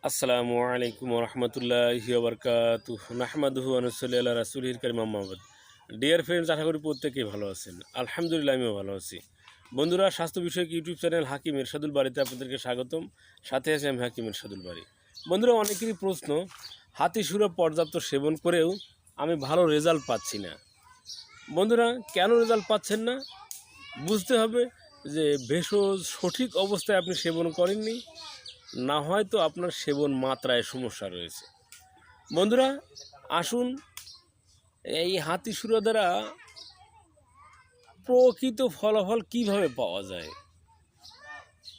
আসসালামু আলাইকুম রহমতুল্লাহি ওবরকাতুহ নাহমাদুহু ওয়া নুসাল্লি আলা রাসূলিল কারীম আম্মা বাদ। ডিয়ার ফ্রেন্ডস, আশা করি প্রত্যেকেই ভালো আছেন। আলহামদুলিল্লাহ, আমিও ভালো আছি। বন্ধুরা, স্বাস্থ্য বিষয়ক ইউটিউব চ্যানেল হাকিম এরশাদুল বাড়িতে আপনাদেরকে স্বাগতম। সাথে আছি আমি হাকিম এরশাদুল বাড়ি। বন্ধুরা, অনেকেরই প্রশ্ন, হাতিসুরা পর্যাপ্ত সেবন করেও আমি ভালো রেজাল্ট পাচ্ছি না। বন্ধুরা, কেন রেজাল্ট পাচ্ছেন না? বুঝতে হবে যে ভেষজ সঠিক অবস্থায় আপনি সেবন করেননি, না হয়তো আপনার সেবন মাত্রায় সমস্যা রয়েছে। বন্ধুরা, আসুন এই হাতিসুরা দ্বারা প্রকৃত ফলাফল কিভাবে পাওয়া যায়।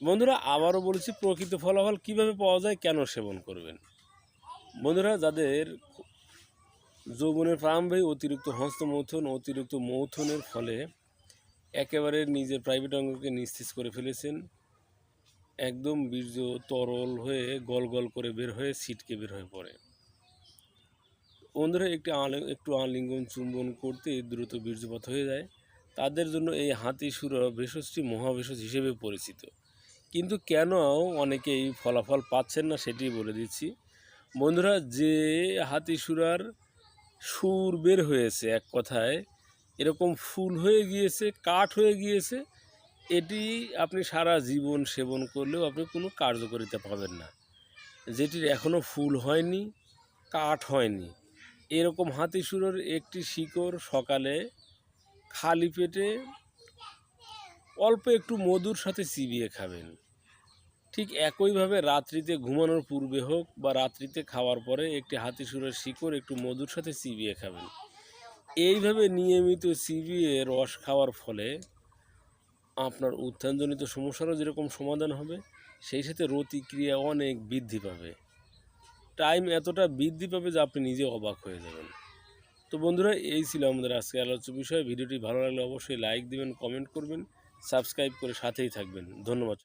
বন্ধুরা, আবারও বলছি, প্রকৃত ফলাফল কিভাবে পাওয়া যায়, কেন সেবন করবেন। বন্ধুরা, যাদের যৌবনের প্রারম্ভে অতিরিক্ত হস্তমৈথুন, অতিরিক্ত মৈথুনের ফলে একেবারে নিজের প্রাইভেট অঙ্গকে নিস্তেজ করে ফেলেছেন, একদম বীর্য তরল হয়ে গল গল করে বের হয়ে ছিটকে বের হয়ে পড়ে। বন্ধুরা, একটু আলিঙ্গন চুম্বন করতে দ্রুত বীর্যপাত হয়ে যায়, তাদের জন্য এই হাতিসুরা ভেষজটি মহাভেষজ হিসেবে পরিচিত। কিন্তু কেন অনেকেই ফলাফল পাচ্ছেন না, সেটি বলে দিচ্ছি। বন্ধুরা, যে হাতিসুরার সুর বের হয়েছে, এক কথায় এরকম ফুল হয়ে গিয়েছে, কাঠ হয়ে গিয়েছে, এটি আপনি সারা জীবন সেবন করলেও আপনি কোনো কার্যকারিতা পাবেন না। যেটির এখনও ফুল হয়নি, কাঠ হয়নি, এরকম হাতিসুরের একটি শিকড় সকালে খালি পেটে অল্প একটু মধুর সাথে চিবিয়ে খাবেন। ঠিক একইভাবে রাত্রিতে ঘুমানোর পূর্বে হোক বা রাত্রিতে খাওয়ার পরে একটি হাতিসুরের শিকড় একটু মধুর সাথে চিবিয়ে খাবেন। এইভাবে নিয়মিত চিবিয়ে রস খাওয়ার ফলে আপনার উত্থানজনিত সমস্যারও যেরকম সমাধান হবে, সেই সাথে রতিক্রিয়া অনেক বৃদ্ধি পাবে। টাইম এতটা বৃদ্ধি পাবে যে আপনি নিজে অবাক হয়ে যাবেন। তো বন্ধুরা, এই ছিল আমাদের আজকে আলোচ্য বিষয়। ভিডিওটি ভালো লাগলে অবশ্যই লাইক দিবেন, কমেন্ট করবেন, সাবস্ক্রাইব করে সাথেই থাকবেন। ধন্যবাদ।